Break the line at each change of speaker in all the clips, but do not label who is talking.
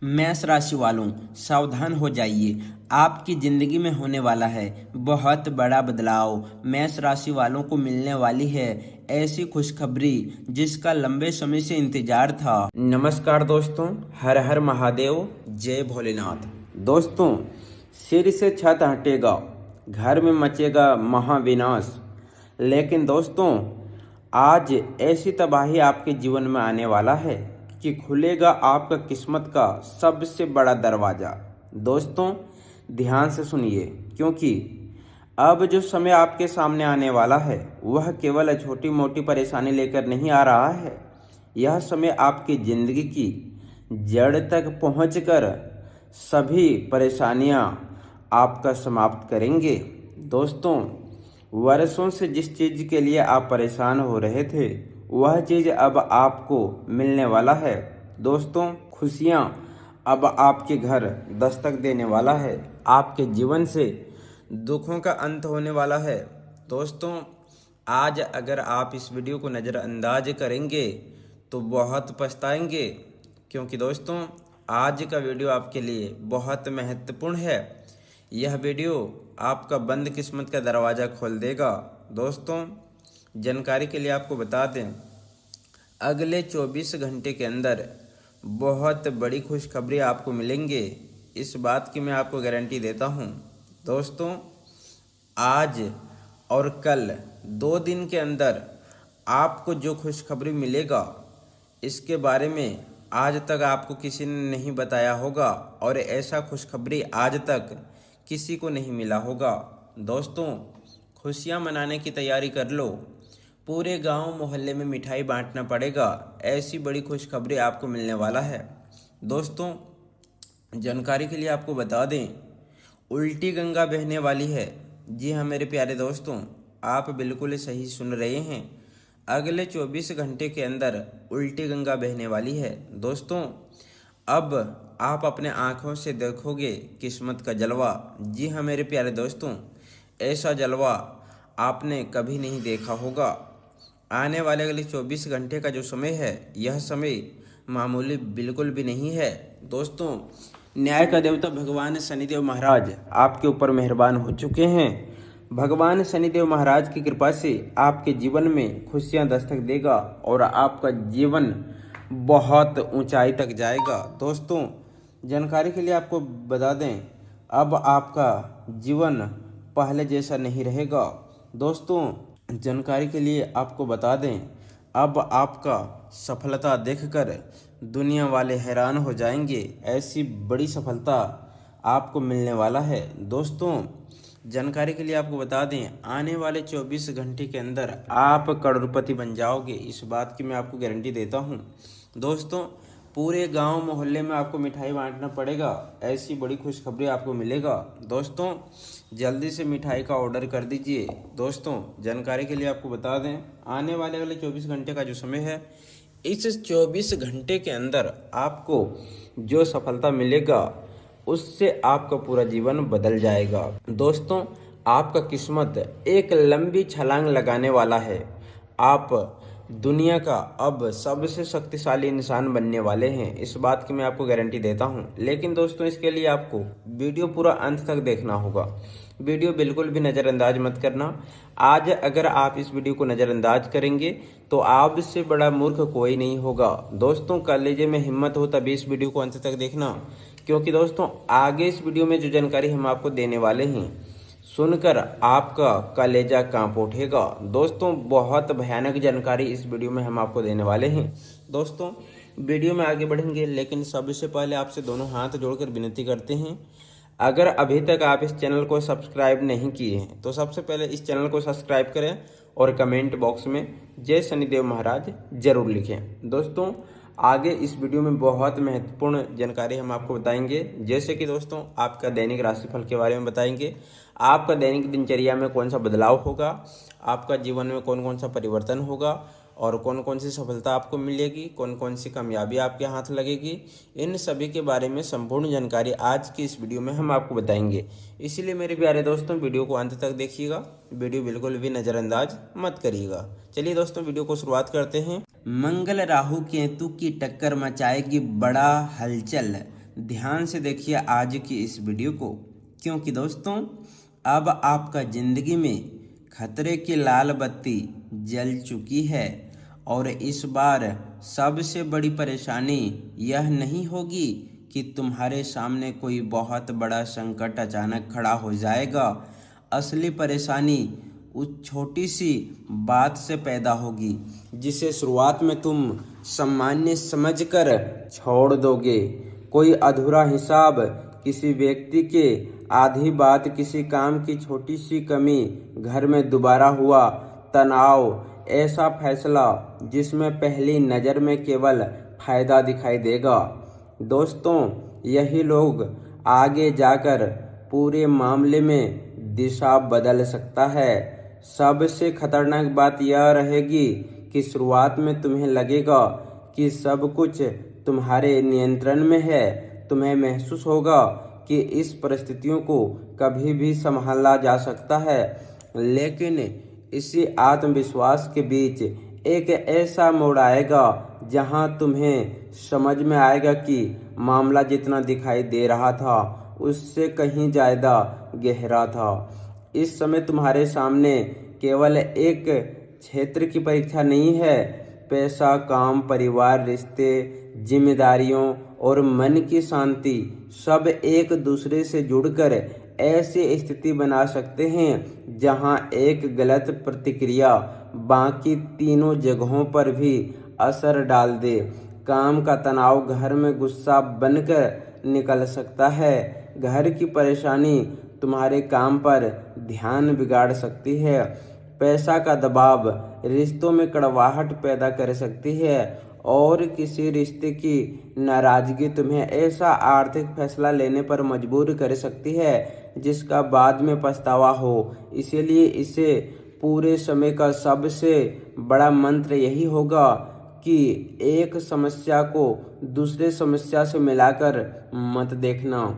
मेष राशि वालों, सावधान हो जाइए। आपकी जिंदगी में होने वाला है बहुत बड़ा बदलाव। मेष राशि वालों को मिलने वाली है ऐसी खुशखबरी जिसका लंबे समय से इंतजार था। नमस्कार दोस्तों, हर हर महादेव, जय भोलेनाथ। दोस्तों, सिर से छत हटेगा, घर में मचेगा महाविनाश। लेकिन दोस्तों, आज ऐसी तबाही आपके जीवन में आने वाला है कि खुलेगा आपका किस्मत का सबसे बड़ा दरवाज़ा। दोस्तों, ध्यान से सुनिए, क्योंकि अब जो समय आपके सामने आने वाला है वह केवल छोटी मोटी परेशानी लेकर नहीं आ रहा है। यह समय आपकी ज़िंदगी की जड़ तक पहुंचकर सभी परेशानियां आपका समाप्त करेंगे। दोस्तों, वर्षों से जिस चीज़ के लिए आप परेशान हो रहे थे वह चीज़ अब आपको मिलने वाला है। दोस्तों, खुशियाँ अब आपके घर दस्तक देने वाला है। आपके जीवन से दुखों का अंत होने वाला है। दोस्तों, आज अगर आप इस वीडियो को नज़रअंदाज करेंगे तो बहुत पछताएंगे, क्योंकि दोस्तों आज का वीडियो आपके लिए बहुत महत्वपूर्ण है। यह वीडियो आपका बंद किस्मत का दरवाज़ा खोल देगा। दोस्तों, जानकारी के लिए आपको बता दें, अगले 24 घंटे के अंदर बहुत बड़ी खुशखबरी आपको मिलेंगे। इस बात की मैं आपको गारंटी देता हूं। दोस्तों, आज और कल 2 दिन के अंदर आपको जो खुशखबरी मिलेगा इसके बारे में आज तक आपको किसी ने नहीं बताया होगा और ऐसा खुशखबरी आज तक किसी को नहीं मिला होगा। दोस्तों, खुशियां मनाने की तैयारी कर लो। पूरे गांव मोहल्ले में मिठाई बांटना पड़ेगा। ऐसी बड़ी खुशखबरी आपको मिलने वाला है। दोस्तों, जानकारी के लिए आपको बता दें, उल्टी गंगा बहने वाली है। जी हाँ मेरे प्यारे दोस्तों, आप बिल्कुल सही सुन रहे हैं। अगले 24 घंटे के अंदर उल्टी गंगा बहने वाली है। दोस्तों, अब आप अपने आँखों से देखोगे किस्मत का जलवा। जी हाँ मेरे प्यारे दोस्तों, ऐसा जलवा आपने कभी नहीं देखा होगा। आने वाले अगले 24 घंटे का जो समय है यह समय मामूली बिल्कुल भी नहीं है। दोस्तों, न्याय का देवता भगवान शनिदेव महाराज आपके ऊपर मेहरबान हो चुके हैं। भगवान शनिदेव महाराज की कृपा से आपके जीवन में खुशियां दस्तक देगा और आपका जीवन बहुत ऊंचाई तक जाएगा। दोस्तों, जानकारी के लिए आपको बता दें, अब आपका जीवन पहले जैसा नहीं रहेगा। दोस्तों, जानकारी के लिए आपको बता दें, अब आपका सफलता देखकर दुनिया वाले हैरान हो जाएंगे। ऐसी बड़ी सफलता आपको मिलने वाला है। दोस्तों, जानकारी के लिए आपको बता दें, आने वाले 24 घंटे के अंदर आप करोड़पति बन जाओगे। इस बात की मैं आपको गारंटी देता हूं। दोस्तों, पूरे गांव मोहल्ले में आपको मिठाई बांटना पड़ेगा। ऐसी बड़ी खुशखबरी आपको मिलेगा। दोस्तों, जल्दी से मिठाई का ऑर्डर कर दीजिए। दोस्तों, जानकारी के लिए आपको बता दें, आने वाले अगले 24 घंटे का जो समय है, इस 24 घंटे के अंदर आपको जो सफलता मिलेगा उससे आपका पूरा जीवन बदल जाएगा। दोस्तों, आपका किस्मत एक लंबी छलांग लगाने वाला है। आप दुनिया का अब सबसे शक्तिशाली इंसान बनने वाले हैं। इस बात की मैं आपको गारंटी देता हूं। लेकिन दोस्तों, इसके लिए आपको वीडियो पूरा अंत तक देखना होगा। वीडियो बिल्कुल भी नज़रअंदाज मत करना। आज अगर आप इस वीडियो को नज़रअंदाज करेंगे तो आपसे बड़ा मूर्ख कोई नहीं होगा। दोस्तों, कलेजे में हिम्मत हो तभी इस वीडियो को अंत तक देखना, क्योंकि दोस्तों आगे इस वीडियो में जो जानकारी हम आपको देने वाले हैं सुनकर आपका कलेजा कांप उठेगा। दोस्तों, बहुत भयानक जानकारी इस वीडियो में हम आपको देने वाले हैं। दोस्तों, वीडियो में आगे बढ़ेंगे, लेकिन सबसे पहले आपसे दोनों हाथ जोड़कर विनती करते हैं, अगर अभी तक आप इस चैनल को सब्सक्राइब नहीं किए हैं तो सबसे पहले इस चैनल को सब्सक्राइब करें और कमेंट बॉक्स में जय शनिदेव महाराज जरूर लिखें। दोस्तों, आगे इस वीडियो में बहुत महत्वपूर्ण जानकारी हम आपको बताएंगे, जैसे कि दोस्तों आपका दैनिक राशिफल के बारे में बताएंगे, आपका दैनिक दिनचर्या में कौन सा बदलाव होगा, आपका जीवन में कौन कौन सा परिवर्तन होगा और कौन कौन सी सफलता आपको मिलेगी, कौन कौन सी कामयाबी आपके हाथ लगेगी। इन सभी के बारे में संपूर्ण जानकारी आज की इस वीडियो में हम आपको बताएंगे। इसीलिए मेरे प्यारे दोस्तों, वीडियो को अंत तक देखिएगा। वीडियो बिल्कुल भी नज़रअंदाज मत करिएगा। चलिए दोस्तों, वीडियो को शुरुआत करते हैं। मंगल राहु केतु की टक्कर मचाएगी बड़ा हलचल। ध्यान से देखिए आज की इस वीडियो को, क्योंकि दोस्तों अब आपका जिंदगी में खतरे की लाल बत्ती जल चुकी है और इस बार सबसे बड़ी परेशानी यह नहीं होगी कि तुम्हारे सामने कोई बहुत बड़ा संकट अचानक खड़ा हो जाएगा। असली परेशानी उस छोटी सी बात से पैदा होगी जिसे शुरुआत में तुम सामान्य समझकर छोड़ दोगे। कोई अधूरा हिसाब, किसी व्यक्ति के आधी बात, किसी काम की छोटी सी कमी, घर में दोबारा हुआ तनाव, ऐसा फैसला जिसमें पहली नज़र में केवल फायदा दिखाई देगा। दोस्तों, यही लोग आगे जाकर पूरे मामले में दिशा बदल सकता है। सबसे खतरनाक बात यह रहेगी कि शुरुआत में तुम्हें लगेगा कि सब कुछ तुम्हारे नियंत्रण में है। तुम्हें महसूस होगा कि इस परिस्थितियों को कभी भी संभाला जा सकता है, लेकिन इसी आत्मविश्वास के बीच एक ऐसा मोड़ आएगा जहां तुम्हें समझ में आएगा कि मामला जितना दिखाई दे रहा था उससे कहीं ज़्यादा गहरा था। इस समय तुम्हारे सामने केवल एक क्षेत्र की परीक्षा नहीं है। पैसा, काम, परिवार, रिश्ते, जिम्मेदारियों और मन की शांति सब एक दूसरे से जुड़कर ऐसी स्थिति बना सकते हैं जहां एक गलत प्रतिक्रिया बाकी तीनों जगहों पर भी असर डाल दे। काम का तनाव घर में गुस्सा बनकर निकल सकता है। घर की परेशानी तुम्हारे काम पर ध्यान बिगाड़ सकती है। पैसा का दबाव रिश्तों में कड़वाहट पैदा कर सकती है और किसी रिश्ते की नाराजगी तुम्हें ऐसा आर्थिक फैसला लेने पर मजबूर कर सकती है जिसका बाद में पछतावा हो। इसीलिए इसे पूरे समय का सबसे बड़ा मंत्र यही होगा कि एक समस्या को दूसरे समस्या से मिलाकर मत देखना।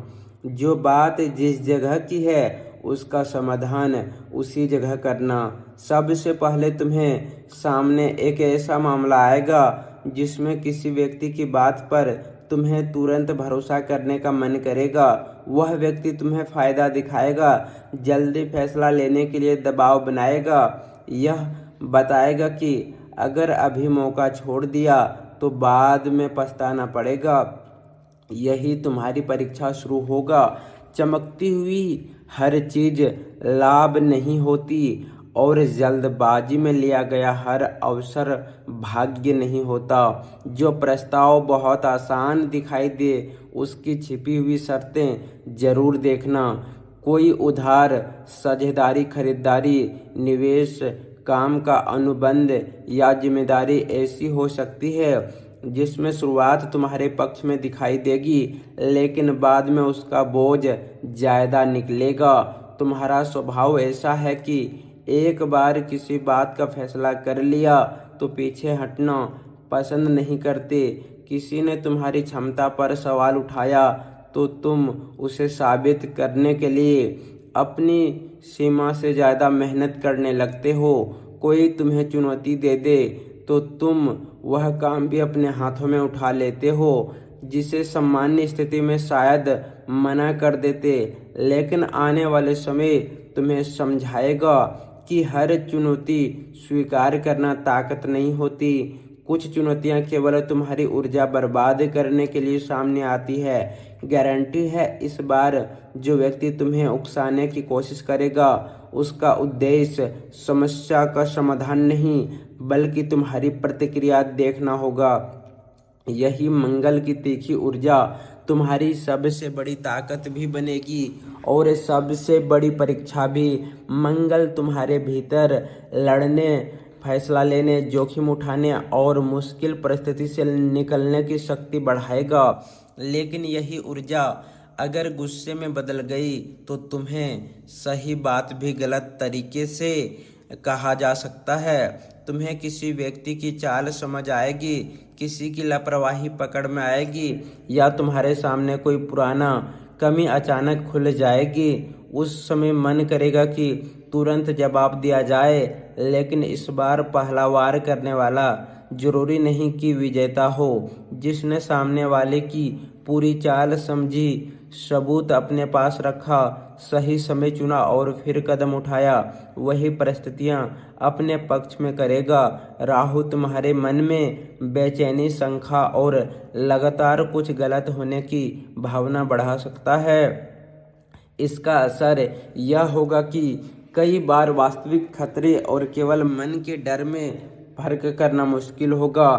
जो बात जिस जगह की है उसका समाधान उसी जगह करना। सबसे पहले तुम्हें सामने एक ऐसा मामला आएगा जिसमें किसी व्यक्ति की बात पर तुम्हें तुरंत भरोसा करने का मन करेगा। वह व्यक्ति तुम्हें फायदा दिखाएगा, जल्दी फैसला लेने के लिए दबाव बनाएगा, यह बताएगा कि अगर अभी मौका छोड़ दिया तो बाद में पछताना पड़ेगा। यही तुम्हारी परीक्षा शुरू होगा। चमकती हुई हर चीज लाभ नहीं होती और जल्दबाजी में लिया गया हर अवसर भाग्य नहीं होता। जो प्रस्ताव बहुत आसान दिखाई दे उसकी छिपी हुई शर्तें जरूर देखना। कोई उधार, साझेदारी, खरीदारी, निवेश, काम का अनुबंध या जिम्मेदारी ऐसी हो सकती है जिसमें शुरुआत तुम्हारे पक्ष में दिखाई देगी, लेकिन बाद में उसका बोझ ज़्यादा निकलेगा। तुम्हारा स्वभाव ऐसा है कि एक बार किसी बात का फैसला कर लिया तो पीछे हटना पसंद नहीं करते। किसी ने तुम्हारी क्षमता पर सवाल उठाया तो तुम उसे साबित करने के लिए अपनी सीमा से ज़्यादा मेहनत करने लगते हो। कोई तुम्हें चुनौती दे दे तो तुम वह काम भी अपने हाथों में उठा लेते हो जिसे सामान्य स्थिति में शायद मना कर देते, लेकिन आने वाले समय तुम्हें समझाएगा कि हर चुनौती स्वीकार करना ताकत नहीं होती। कुछ चुनौतियां केवल तुम्हारी ऊर्जा बर्बाद करने के लिए सामने आती है। गारंटी है इस बार जो व्यक्ति तुम्हें उकसाने की कोशिश करेगा उसका उद्देश्य समस्या का समाधान नहीं बल्कि तुम्हारी प्रतिक्रिया देखना होगा। यही मंगल की तीखी ऊर्जा तुम्हारी सबसे बड़ी ताकत भी बनेगी और सबसे बड़ी परीक्षा भी। मंगल तुम्हारे भीतर लड़ने, फैसला लेने, जोखिम उठाने और मुश्किल परिस्थिति से निकलने की शक्ति बढ़ाएगा। लेकिन यही ऊर्जा अगर गुस्से में बदल गई तो तुम्हें सही बात भी गलत तरीके से कहा जा सकता है। तुम्हें किसी व्यक्ति की चाल समझ आएगी, किसी की लापरवाही पकड़ में आएगी या तुम्हारे सामने कोई पुराना कमी अचानक खुल जाएगी। उस समय मन करेगा कि तुरंत जवाब दिया जाए, लेकिन इस बार पहला वार करने वाला जरूरी नहीं कि विजेता हो। जिसने सामने वाले की पूरी चाल समझी, सबूत अपने पास रखा, सही समय चुना और फिर कदम उठाया। वही परिस्थितियां अपने पक्ष में करेगा। राहु तुम्हारे मन में बेचैनी, शंका और लगातार कुछ गलत होने की भावना बढ़ा सकता है। इसका असर यह होगा कि कई बार वास्तविक खतरे और केवल मन के डर में फर्क करना मुश्किल होगा।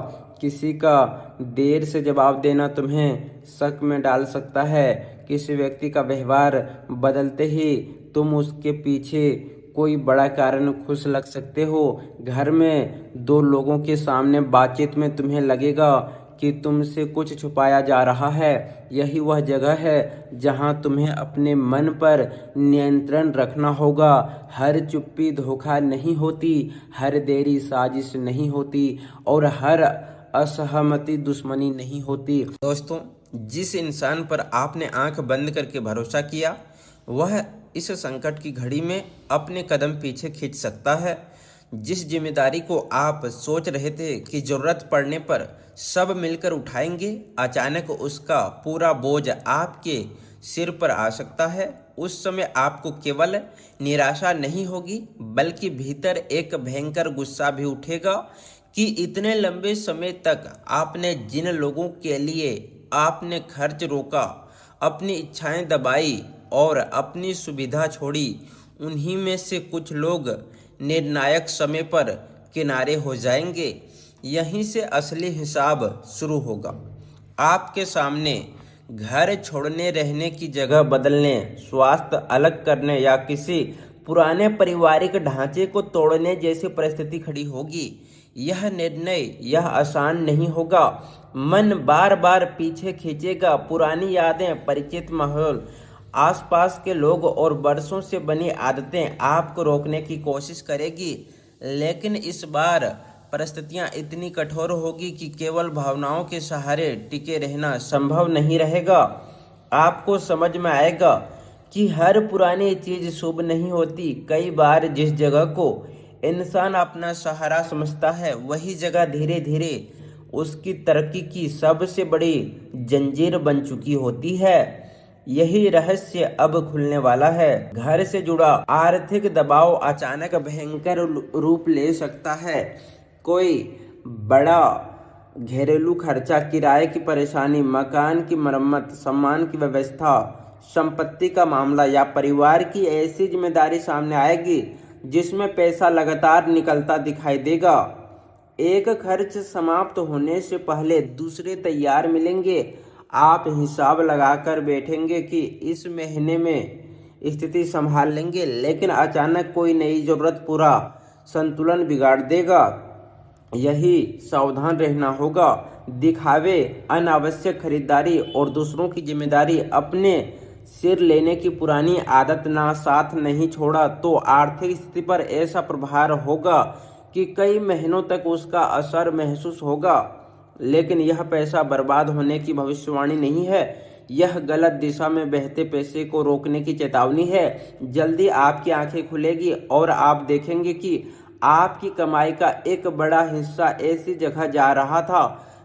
किसी का देर से जवाब देना तुम्हें शक में डाल सकता है। किसी व्यक्ति का व्यवहार बदलते ही तुम उसके पीछे कोई बड़ा कारण खुश लग सकते हो। घर में दो लोगों के सामने बातचीत में तुम्हें लगेगा कि तुमसे कुछ छुपाया जा रहा है। यही वह जगह है जहां तुम्हें अपने मन पर नियंत्रण रखना होगा। हर चुप्पी धोखा नहीं होती, हर देरी साजिश नहीं होती और हर असहमति दुश्मनी नहीं होती। दोस्तों, जिस इंसान पर आपने आंख बंद करके भरोसा किया, वह इस संकट की घड़ी में अपने कदम पीछे खींच सकता है। जिस जिम्मेदारी को आप सोच रहे थे कि जरूरत पड़ने पर सब मिलकर उठाएंगे, अचानक उसका पूरा बोझ आपके सिर पर आ सकता है। उस समय आपको केवल निराशा नहीं होगी, बल्कि भीतर एक भयंकर गुस्सा भी उठेगा कि इतने लंबे समय तक आपने जिन लोगों के लिए आपने खर्च रोका, अपनी इच्छाएं दबाई और अपनी सुविधा छोड़ी, उन्हीं में से कुछ लोग निर्णायक समय पर किनारे हो जाएंगे। यहीं से असली हिसाब शुरू होगा। आपके सामने घर छोड़ने, रहने की जगह बदलने, स्वास्थ्य अलग करने या किसी पुराने पारिवारिक ढांचे को तोड़ने जैसी परिस्थिति खड़ी होगी। यह निर्णय आसान नहीं होगा। मन बार बार पीछे खींचेगा। पुरानी यादें, परिचित माहौल, आसपास के लोग और बरसों से बनी आदतें आपको रोकने की कोशिश करेगी। लेकिन इस बार परिस्थितियां इतनी कठोर होगी कि केवल भावनाओं के सहारे टिके रहना संभव नहीं रहेगा। आपको समझ में आएगा कि हर पुरानी चीज शुभ नहीं होती। कई बार जिस जगह को इंसान अपना सहारा समझता है, वही जगह धीरे धीरे उसकी तरक्की की सबसे बड़ी जंजीर बन चुकी होती है। यही रहस्य अब खुलने वाला है। घर से जुड़ा आर्थिक दबाव अचानक भयंकर रूप ले सकता है। कोई बड़ा घरेलू खर्चा, किराए की परेशानी, मकान की मरम्मत, सामान की व्यवस्था, संपत्ति का मामला या परिवार की ऐसी जिम्मेदारी सामने आएगी जिसमें पैसा लगातार निकलता दिखाई देगा। एक खर्च समाप्त होने से पहले दूसरे तैयार मिलेंगे। आप हिसाब लगाकर बैठेंगे कि इस महीने में स्थिति संभाल लेंगे, लेकिन अचानक कोई नई जरूरत पूरा संतुलन बिगाड़ देगा। यही सावधान रहना होगा। दिखावे, अनावश्यक खरीदारी और दूसरों की जिम्मेदारी अपने सिर लेने की पुरानी आदत ना साथ नहीं छोड़ा तो आर्थिक स्थिति पर ऐसा प्रभाव होगा कि कई महीनों तक उसका असर महसूस होगा। लेकिन यह पैसा बर्बाद होने की भविष्यवाणी नहीं है, यह गलत दिशा में बहते पैसे को रोकने की चेतावनी है। जल्दी आपकी आंखें खुलेगी और आप देखेंगे कि आपकी कमाई का एक बड़ा हिस्सा ऐसी जगह जा रहा था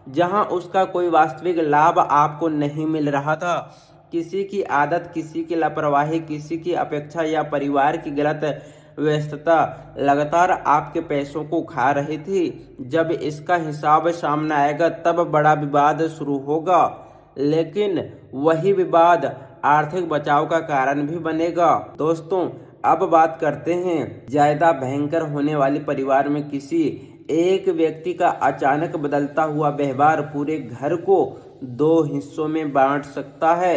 जहां उसका कोई वास्तविक लाभ आपको नहीं मिल रहा था। किसी की आदत, किसी की लापरवाही, किसी की अपेक्षा या परिवार की गलत व्यस्तता लगातार आपके पैसों को खा रही थी। जब इसका हिसाब सामने आएगा तब बड़ा विवाद शुरू होगा, लेकिन वही विवाद आर्थिक बचाव का कारण भी बनेगा। दोस्तों, अब बात करते हैं ज्यादा भयंकर होने वाली परिवार में किसी एक व्यक्ति का अचानक बदलता हुआ व्यवहार पूरे घर को दो हिस्सों में बांट सकता है।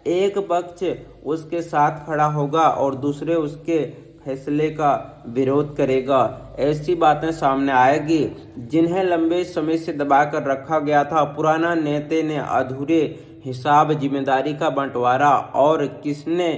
एक पक्ष उसके साथ खड़ा होगा और दूसरे उसके फैसले का विरोध करेगा। ऐसी बातें सामने आएगी जिन्हें लंबे समय से दबाकर रखा गया था। पुराना नेता ने अधूरे हिसाब, जिम्मेदारी का बंटवारा और किसने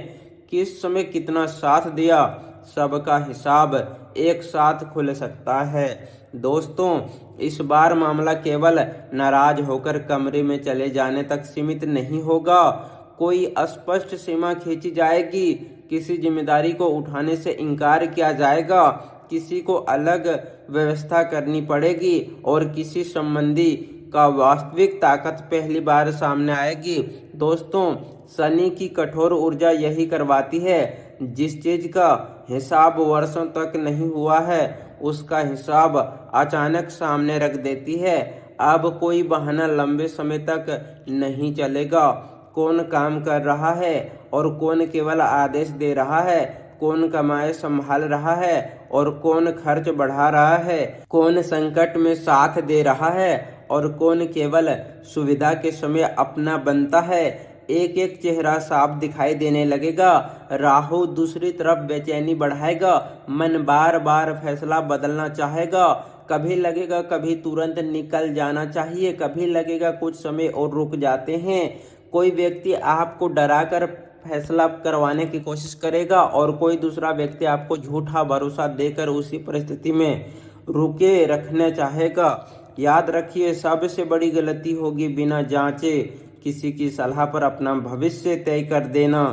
किस समय कितना साथ दिया, सबका हिसाब एक साथ खुल सकता है। दोस्तों, इस बार मामला केवल नाराज होकर कमरे में चले जाने तक सीमित नहीं होगा। कोई अस्पष्ट सीमा खींची जाएगी, किसी जिम्मेदारी को उठाने से इनकार किया जाएगा, किसी को अलग व्यवस्था करनी पड़ेगी और किसी संबंधी का वास्तविक ताकत पहली बार सामने आएगी। दोस्तों, शनि की कठोर ऊर्जा यही करवाती है। जिस चीज का हिसाब वर्षों तक नहीं हुआ है, उसका हिसाब अचानक सामने रख देती है। अब कोई बहाना लंबे समय तक नहीं चलेगा। कौन काम कर रहा है और कौन केवल आदेश दे रहा है, कौन कमाई संभाल रहा है और कौन खर्च बढ़ा रहा है, कौन संकट में साथ दे रहा है और कौन केवल सुविधा के समय अपना बनता है, एक एक चेहरा साफ दिखाई देने लगेगा। राहु दूसरी तरफ बेचैनी बढ़ाएगा। मन बार बार फैसला बदलना चाहेगा। कभी लगेगा कभी तुरंत निकल जाना चाहिए, कभी लगेगा कुछ समय और रुक जाते हैं। कोई व्यक्ति आपको डराकर फैसला करवाने की कोशिश करेगा और कोई दूसरा व्यक्ति आपको झूठा भरोसा देकर उसी परिस्थिति में रुके रखना चाहेगा। याद रखिए, सबसे बड़ी गलती होगी बिना जांचे किसी की सलाह पर अपना भविष्य तय कर देना।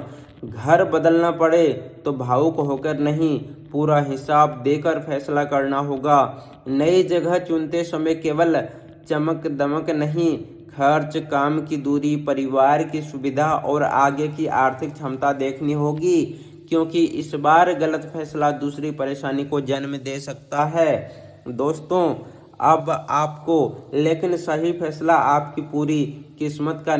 घर बदलना पड़े तो भावुक होकर नहीं, पूरा हिसाब देकर फैसला करना होगा। नई जगह चुनते समय केवल चमक दमक नहीं, खर्च, काम की दूरी, परिवार की सुविधा और आगे की आर्थिक क्षमता देखनी होगी, क्योंकि इस बार गलत फैसला दूसरी परेशानी को जन्म दे सकता है। दोस्तों, अब आपको लेकिन सही फैसला आपकी पूरी किस्मत का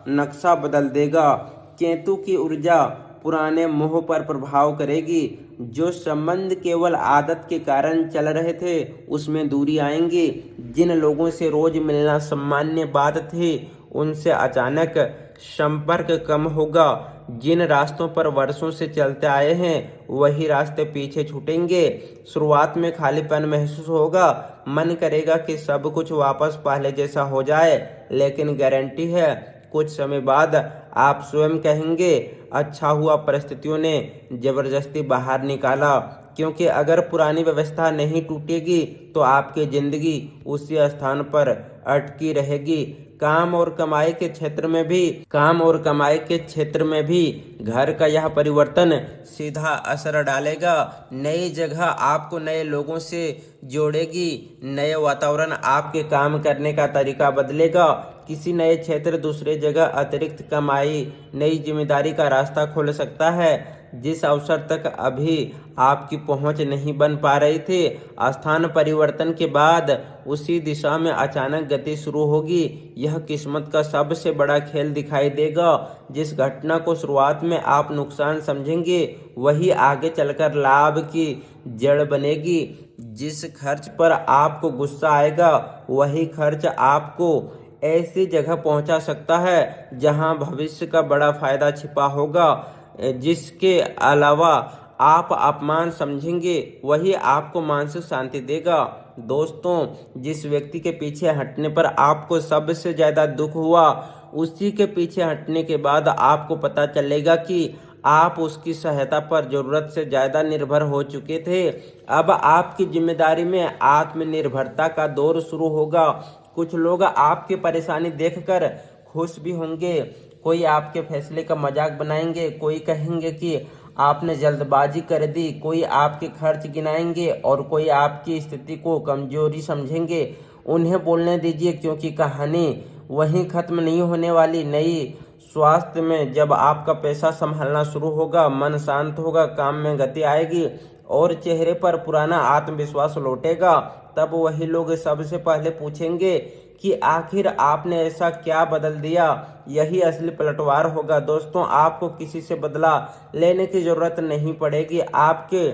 नक्शा बदल देगा। केतु की ऊर्जा पुराने मोह पर प्रभाव करेगी। जो संबंध केवल आदत के कारण चल रहे थे, उसमें दूरी आएंगी। जिन लोगों से रोज मिलना सामान्य बात थी, उनसे अचानक संपर्क कम होगा। जिन रास्तों पर वर्षों से चलते आए हैं, वही रास्ते पीछे छूटेंगे। शुरुआत में खालीपन महसूस होगा, मन करेगा कि सब कुछ वापस पहले जैसा हो जाए, लेकिन गारंटी है कुछ समय बाद आप स्वयं कहेंगे, अच्छा हुआ परिस्थितियों ने जबरदस्ती बाहर निकाला। क्योंकि अगर पुरानी व्यवस्था नहीं टूटेगी तो आपकी जिंदगी उसी स्थान पर अटकी रहेगी। काम और कमाई के क्षेत्र में भी घर का यह परिवर्तन सीधा असर डालेगा। नई जगह आपको नए लोगों से जोड़ेगी। नए वातावरण आपके काम करने का तरीका बदलेगा। किसी नए क्षेत्र, दूसरे जगह अतिरिक्त कमाई, नई जिम्मेदारी का रास्ता खोल सकता है, जिस अवसर तक अभी आपकी पहुंच नहीं बन पा रही थी। स्थान परिवर्तन के बाद उसी दिशा में अचानक गति शुरू होगी। यह किस्मत का सबसे बड़ा खेल दिखाई देगा। जिस घटना को शुरुआत में आप नुकसान समझेंगे, वही आगे चलकर लाभ की जड़ बनेगी। जिस खर्च पर आपको गुस्सा आएगा, वही खर्च आपको ऐसी जगह पहुंचा सकता है जहां भविष्य का बड़ा फायदा छिपा होगा। जिसके अलावा आप अपमान समझेंगे, वही आपको मानसिक शांति देगा। दोस्तों, जिस व्यक्ति के पीछे हटने पर आपको सबसे ज्यादा दुख हुआ, उसी के पीछे हटने के बाद आपको पता चलेगा कि आप उसकी सहायता पर जरूरत से ज्यादा निर्भर हो चुके थे। अब आपकी जिम्मेदारी में आत्मनिर्भरता का दौर शुरू होगा। कुछ लोग आपकी परेशानी देखकर खुश भी होंगे, कोई आपके फैसले का मजाक बनाएंगे, कोई कहेंगे कि आपने जल्दबाजी कर दी, कोई आपके खर्च गिनाएंगे और कोई आपकी स्थिति को कमजोरी समझेंगे। उन्हें बोलने दीजिए, क्योंकि कहानी वहीं खत्म नहीं होने वाली। नई स्वास्थ्य में जब आपका पैसा संभालना शुरू होगा, मन शांत होगा, काम में गति आएगी और चेहरे पर पुराना आत्मविश्वास लौटेगा, तब वही लोग सबसे पहले पूछेंगे कि आखिर आपने ऐसा क्या बदल दिया। यही असली पलटवार होगा। दोस्तों, आपको किसी से बदला लेने की जरूरत नहीं पड़ेगी। आपके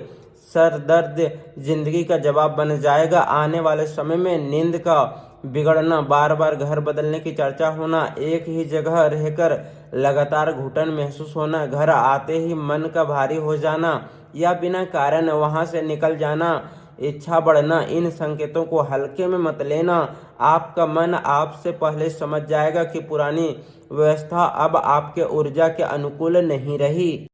सर दर्द जिंदगी का जवाब बन जाएगा। आने वाले समय में नींद का बिगड़ना, बार बार घर बदलने की चर्चा होना, एक ही जगह रहकर लगातार घुटन महसूस होना, घर आते ही मन का भारी हो जाना या बिना कारण वहां से निकल जाना, इच्छा बढ़ना, इन संकेतों को हल्के में मत लेना। आपका मन आपसे पहले समझ जाएगा कि पुरानी व्यवस्था अब आपके ऊर्जा के अनुकूल नहीं रही।